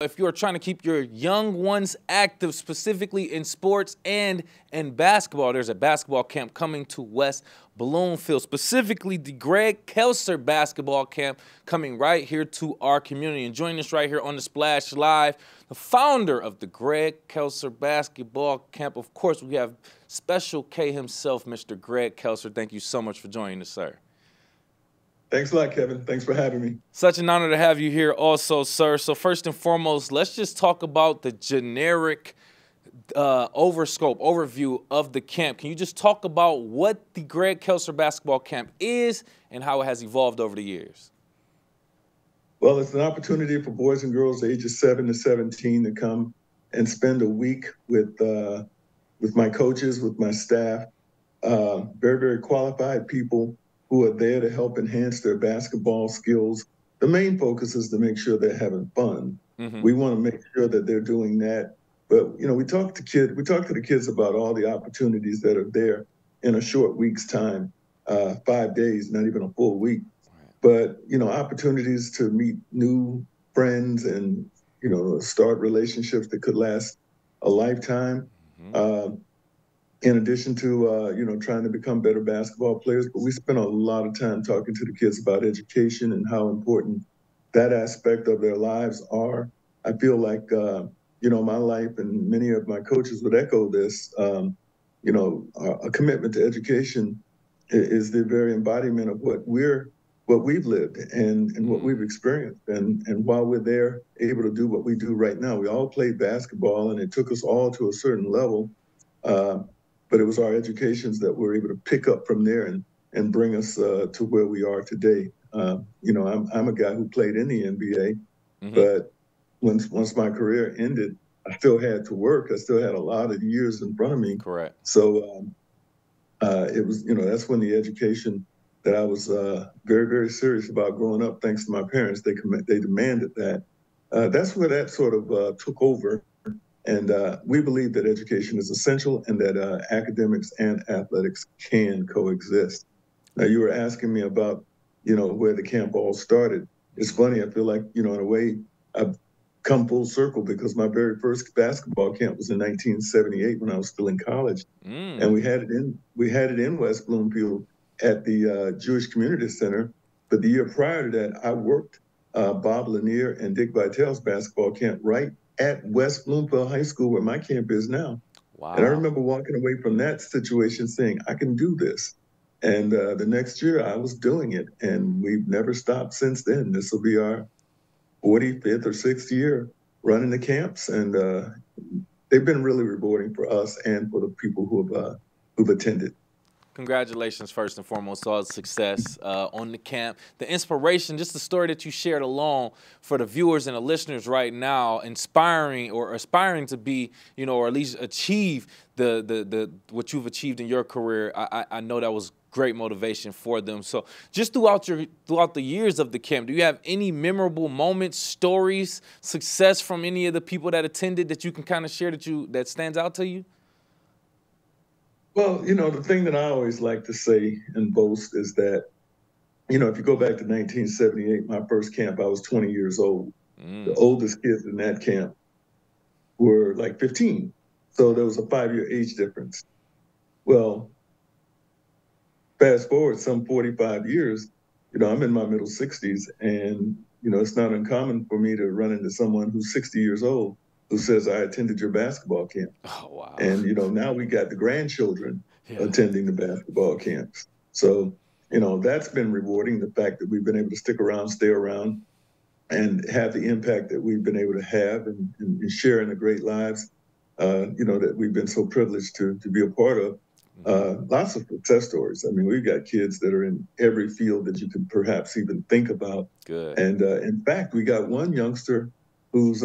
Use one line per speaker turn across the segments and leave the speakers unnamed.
if you are trying to keep your young ones active, specifically in sports and in basketball, there's a basketball camp coming to West Bloomfield, specifically the Greg Kelser basketball camp coming right here to our community. And joining us right here on the Splash Live, the founder of the Greg Kelser basketball camp. Of course, we have Special K himself, Mr. Greg Kelser. Thank you so much for joining us, sir.
Thanks a lot, Kevin. Thanks for having me.
Such an honor to have you here also, sir. So first and foremost, let's just talk about the generic overview of the camp. Can you just talk about what the Greg Kelser basketball camp is and how it has evolved over the years?
Well, it's an opportunity for boys and girls ages 7 to 17 to come and spend a week with my coaches, with my staff, very, very qualified people who are there to help enhance their basketball skills. The main focus is to make sure they're having fun. Mm-hmm. We want to make sure that they're doing that. But, you know, we talk to the kids about all the opportunities that are there in a short week's time, 5 days, not even a full week. But, you know, opportunities to meet new friends and, you know, start relationships that could last a lifetime. Mm-hmm. In addition to, you know, trying to become better basketball players. But we spend a lot of time talking to the kids about education and how important that aspect of their lives are. I feel like, you know, my life and many of my coaches would echo this, you know, a commitment to education is the very embodiment of what we've lived and what we've experienced. And while we're there, able to do what we do right now, we all played basketball and it took us all to a certain level. But it was our educations that were able to pick up from there and bring us to where we are today. You know, I'm a guy who played in the NBA, mm-hmm. but once my career ended, I still had to work. I still had a lot of years in front of me.
Correct.
So it was, you know, that's when the education that I was very, very serious about growing up, thanks to my parents, they demanded that. That's where that sort of took over. And we believe that education is essential and that academics and athletics can coexist. Now, you were asking me about, you know, where the camp all started. It's funny. I feel like, you know, in a way, I've come full circle because my very first basketball camp was in 1978 when I was still in college. And we had it in West Bloomfield at the Jewish Community Center. But the year prior to that, I worked Bob Lanier and Dick Vitale's basketball camp right at West Bloomfield High School, where my camp is now. Wow. And I remember walking away from that situation saying, I can do this. And the next year I was doing it, and we've never stopped since then. This will be our 45th or 6th year running the camps, and they've been really rewarding for us and for the people who've attended.
Congratulations, first and foremost, all the success on the camp. The inspiration, just the story that you shared along for the viewers and the listeners right now, inspiring or aspiring to be, you know, or at least achieve the what you've achieved in your career. I know that was great motivation for them. So just throughout the years of the camp, do you have any memorable moments, stories, success from any of the people that attended that you can kind of share that stands out to you?
Well, you know, the thing that I always like to say and boast is that, you know, if you go back to 1978, my first camp, I was 20 years old. The oldest kids in that camp were like 15. So there was a 5-year age difference. Well, fast forward some 45 years, you know, I'm in my middle 60s, and, you know, it's not uncommon for me to run into someone who's 60 years old who says, I attended your basketball camp. Oh, wow. And, you know, now we got the grandchildren attending the basketball camps. So, you know, that's been rewarding, the fact that we've been able to stick around, stay around, and have the impact that we've been able to have and share in the great lives, you know, that we've been so privileged to be a part of. Lots of success stories. I mean, we've got kids that are in every field that you could perhaps even think about.
Good.
And in fact, we got one youngster who's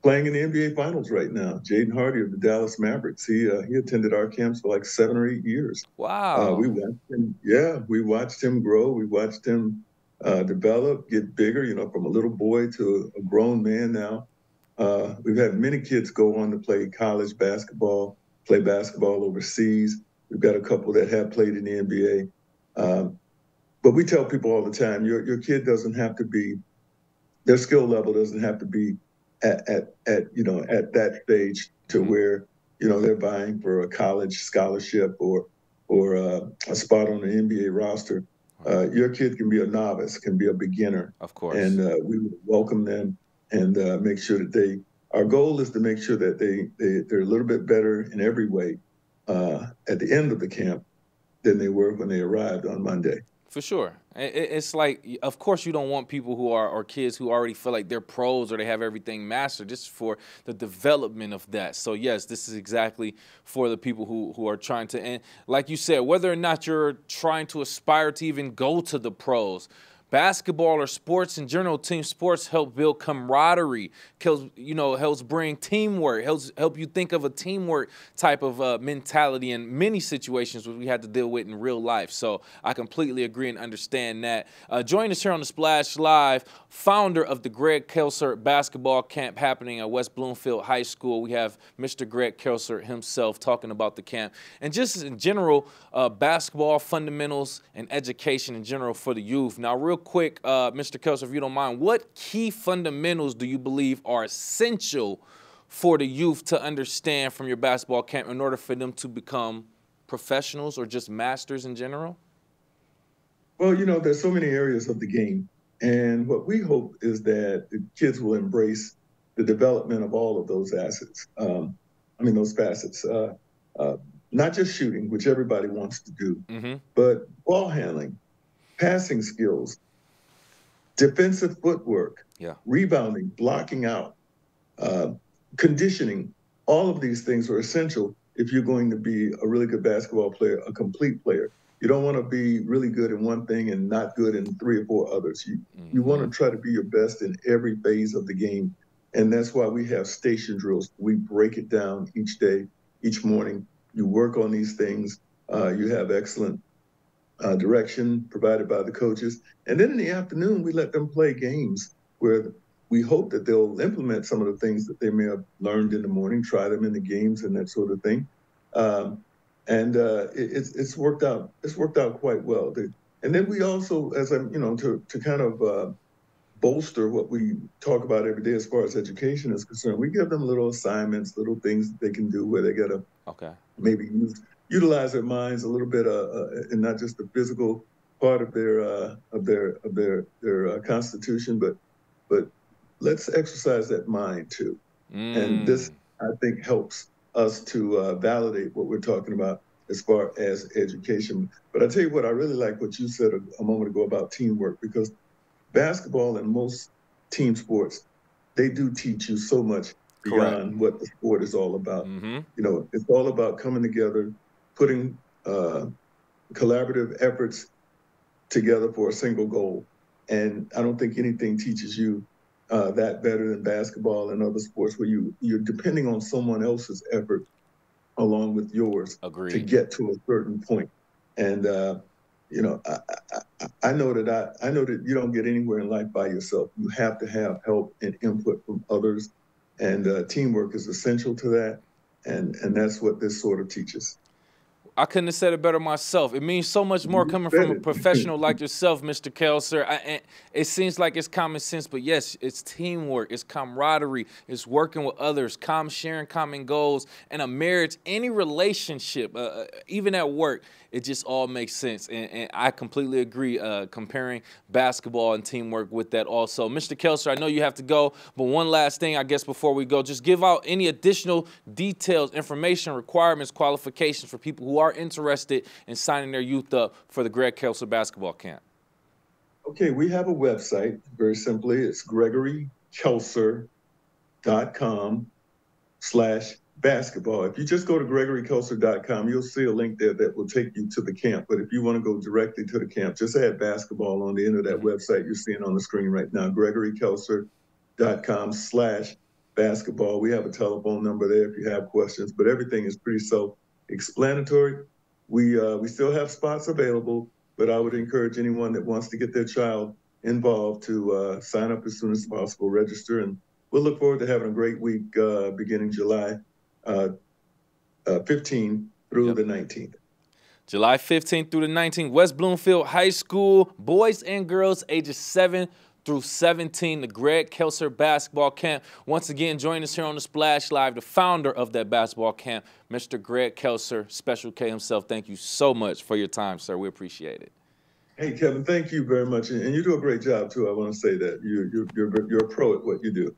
playing in the NBA Finals right now, Jaden Hardy of the Dallas Mavericks. He attended our camps for like 7 or 8 years.
Wow.
We watched him. Yeah, we watched him grow. We watched him develop, get bigger. You know, from a little boy to a grown man now. We've had many kids go on to play college basketball, play basketball overseas. We've got a couple that have played in the NBA. But we tell people all the time, your kid doesn't have to be, their skill level doesn't have to be at that stage to where they're vying for a college scholarship or a spot on the NBA roster. Your kid can be a novice, can be a beginner,
Of course.
and we would welcome them and make sure that they. Our goal is to make sure that they're a little bit better in every way at the end of the camp than they were when they arrived on Monday.
For sure. It's like, of course, you don't want people who are, or kids who already feel like they're pros or they have everything mastered, just for the development of that. So, yes, this is exactly for the people who are trying to, and like you said, whether or not you're trying to aspire to even go to the pros, basketball or sports in general, team sports help build camaraderie, helps bring teamwork, help you think of a teamwork type of mentality in many situations which we had to deal with in real life. So I completely agree and understand that. Join us here on the Splash Live, founder of the Greg Kelser basketball camp happening at West Bloomfield High School. We have Mr. Greg Kelser himself talking about the camp and just in general, basketball fundamentals and education in general for the youth. Now, real quick, Mr. Kelser, if you don't mind, what key fundamentals do you believe are essential for the youth to understand from your basketball camp in order for them to become professionals or just masters in general?
Well, there's so many areas of the game. And what we hope is that the kids will embrace the development of all of those assets. Those facets. Not just shooting, which everybody wants to do, but ball handling, passing skills, defensive footwork, rebounding, blocking out, conditioning. All of these things are essential if you're going to be a really good basketball player, a complete player. You don't want to be really good in one thing and not good in 3 or 4 others. You want to try to be your best in every phase of the game. And that's why we have station drills. We break it down each day, each morning. You work on these things. You have excellent direction provided by the coaches. And then in the afternoon, we let them play games where we hope that they'll implement some of the things that they may have learned in the morning, try them in the games and that sort of thing. It's worked out. It's worked out quite well. And then we also, to kind of bolster what we talk about every day as far as education is concerned, we give them little assignments, little things that they can do where they got to maybe utilize their minds a little bit, and not just the physical part of their constitution, but let's exercise that mind too. And this, I think, helps us to validate what we're talking about as far as education. But I tell you what, I really like what you said a moment ago about teamwork, because basketball and most team sports, they do teach you so much beyond what the sport is all about. It's all about coming together, putting collaborative efforts together for a single goal. And I don't think anything teaches you that better than basketball and other sports, where you're depending on someone else's effort along with yours to get to a certain point. And I know that you don't get anywhere in life by yourself. You have to have help and input from others, and teamwork is essential to that. And that's what this sort of teaches.
I couldn't have said it better myself. It means so much more coming from a professional like yourself, Mr. Kelser. It seems like it's common sense, but yes, it's teamwork, it's camaraderie, it's working with others, sharing common goals, and a marriage, any relationship, even at work, it just all makes sense. And I completely agree, comparing basketball and teamwork with that also. Mr. Kelser, I know you have to go, but one last thing, I guess, before we go, just give out any additional details, information, requirements, qualifications for people who are interested in signing their youth up for the Greg Kelser basketball camp.
Okay, we have a website, very simply. It's GregoryKelser.com/basketball. If you just go to GregoryKelser.com, you'll see a link there that will take you to the camp. But if you want to go directly to the camp, just add basketball on the end of that website you're seeing on the screen right now, GregoryKelser.com/basketball. We have a telephone number there if you have questions, but everything is pretty self-explanatory. We still have spots available, but I would encourage anyone that wants to get their child involved to sign up as soon as possible, register, and we'll look forward to having a great week beginning July 15th through the 19th.
July 15th through the 19th, West Bloomfield High School, boys and girls ages 7 through 17, the Greg Kelser Basketball Camp. Once again, join us here on the Splash Live, the founder of that basketball camp, Mr. Greg Kelser, Special K himself. Thank you so much for your time, sir. We appreciate it.
Hey, Kevin, thank you very much. And you do a great job, too. I want to say that. You're a pro at what you do.